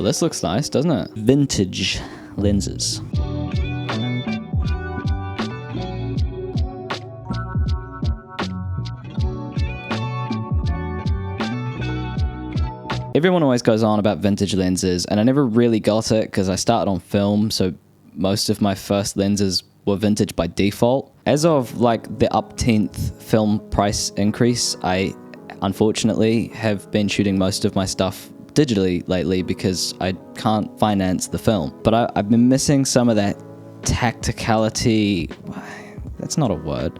Well, this looks nice, doesn't it? Vintage lenses. Everyone always goes on about vintage lenses, and I never really got it because I started on film, so most of my first lenses were vintage by default. As of like the upteenth film price increase, I unfortunately have been shooting most of my stuff digitally lately because I can't finance the film. But I've been missing some of that tacticality. That's not a word.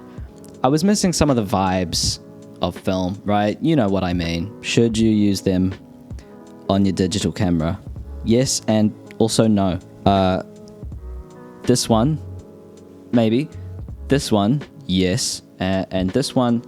I was missing some of the vibes of film, right? You know what I mean. Should you use them on your digital camera? Yes, and also no. This one, maybe. This one, yes. And this one,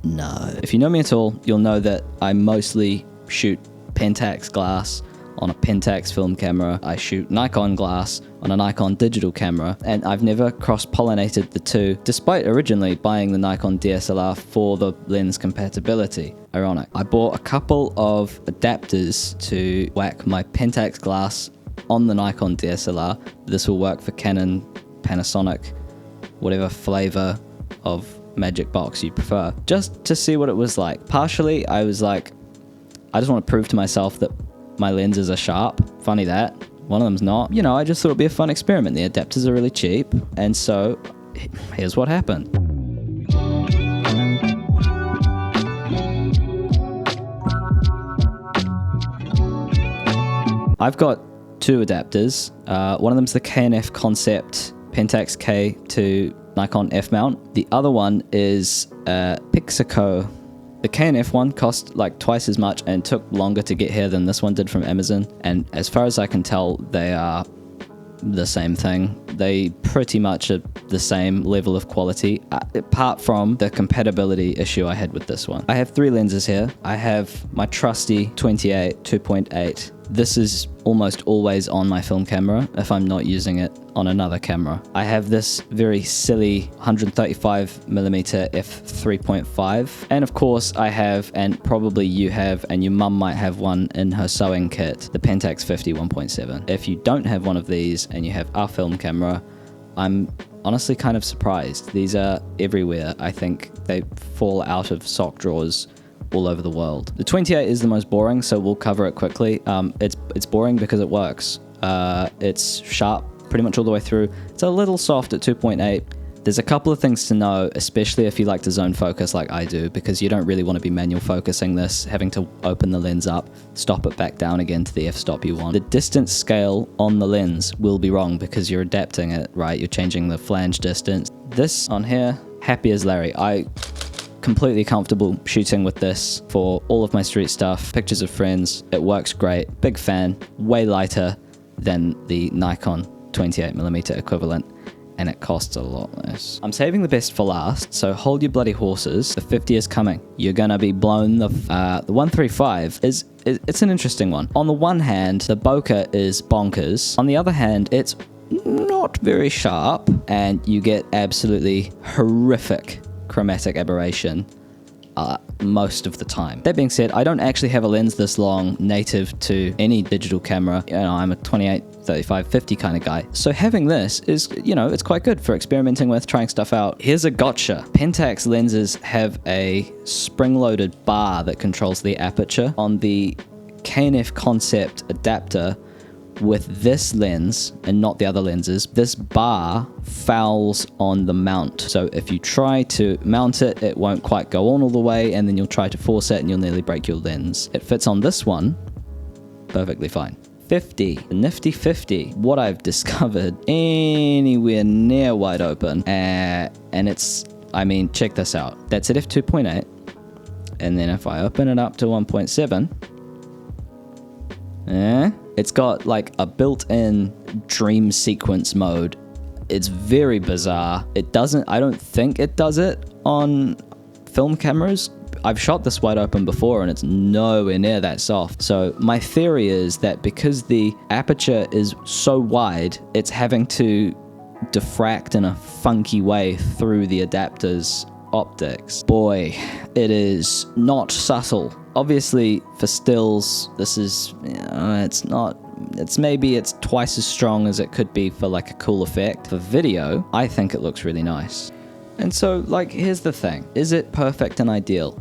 no. If you know me at all, you'll know that I mostly shoot Pentax glass on a Pentax film camera. I shoot Nikon glass on a Nikon digital camera, and I've never cross-pollinated the two, despite originally buying the Nikon DSLR for the lens compatibility. Ironic. I bought a couple of adapters to whack my Pentax glass on the Nikon DSLR. This will work for Canon, Panasonic, whatever flavor of magic box you prefer, just to see what it was like. Partially, I was like, I just want to prove to myself that my lenses are sharp. Funny that. One of them's not. You know, I just thought it'd be a fun experiment. The adapters are really cheap, and so here's what happened. I've got two adapters. One of them's the K&F Concept Pentax K to Nikon F mount. The other one is Pixaco. The K&F one cost like twice as much and took longer to get here than this one did from Amazon. And as far as I can tell, they are the same thing. They pretty much are the same level of quality, apart from the compatibility issue I had with this one. I have three lenses here. I have my trusty 28 2.8. This is almost always on my film camera if I'm not using it on another camera. I have this very silly 135mm f3.5, and of course I have, and probably you have, and your mum might have one in her sewing kit, the Pentax 50 1.7. If you don't have one of these and you have our film camera, I'm honestly kind of surprised. These are everywhere. I think they fall out of sock drawers all over the world. The 28 is the most boring, so we'll cover it quickly. It's boring because it works. It's sharp pretty much all the way through. It's a little soft at 2.8. There's a couple of things to know, especially if you like to zone focus like I do, because you don't really want to be manual focusing this, having to open the lens up, stop it back down again to the f-stop you want. The distance scale on the lens will be wrong because you're adapting it, right? You're changing the flange distance. This on here, happy as Larry. I completely comfortable shooting with this for all of my street stuff, pictures of friends. It works great. Big fan. Way lighter than the Nikon 28mm equivalent, and it costs a lot less. I'm saving the best for last, so hold your bloody horses. The 50 is coming. You're gonna be blown. The 135 it's an interesting one. On the one hand, the bokeh is bonkers. On the other hand, it's not very sharp, and you get absolutely horrific chromatic aberration most of the time. That being said, I don't actually have a lens this long native to any digital camera. You know, I'm a 28, 35, 50 kind of guy. So having this is, you know, it's quite good for experimenting with, trying stuff out. Here's a gotcha. Pentax lenses have a spring-loaded bar that controls the aperture. On the K&F Concept adapter, with this lens and not the other lenses, this bar fouls on the mount. So if you try to mount it, it won't quite go on all the way, and then you'll try to force it and you'll nearly break your lens. It fits on this one perfectly fine. 50, the nifty 50. What I've discovered anywhere near wide open, and it's, I mean, check this out. That's at f2.8, and then if I open it up to 1.7, it's got like a built-in dream sequence mode. It's very bizarre. It doesn't, I don't think it does it on film cameras. I've shot this wide open before and it's nowhere near that soft. So my theory is that because the aperture is so wide, it's having to diffract in a funky way through the adapter's optics. Boy, it is not subtle. Obviously, for stills, this is, it's twice as strong as it could be for like a cool effect. For video, I think it looks really nice. And so, like, here's the thing. Is it perfect and ideal?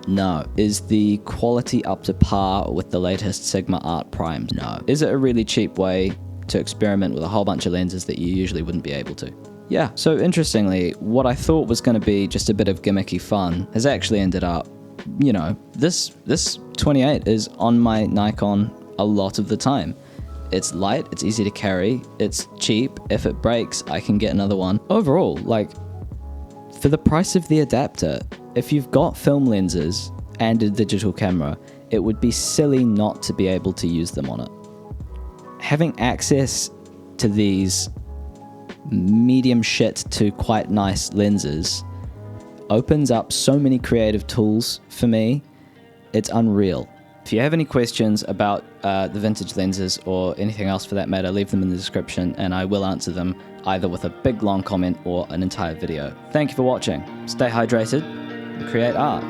No. Is the quality up to par with the latest Sigma Art primes? No. Is it a really cheap way to experiment with a whole bunch of lenses that you usually wouldn't be able to? Yeah. So interestingly, what I thought was going to be just a bit of gimmicky fun has actually ended up, you know, this 28 is on my Nikon a lot of the time. It's light, it's easy to carry, it's cheap. If it breaks, I can get another one. Overall, like, for the price of the adapter, if you've got film lenses and a digital camera, it would be silly not to be able to use them on it. Having access to these medium shit to quite nice lenses opens up so many creative tools for me. It's unreal. If you have any questions about the vintage lenses or anything else for that matter, leave them in the description and I will answer them either with a big long comment or an entire video. Thank you for watching. Stay hydrated and create art.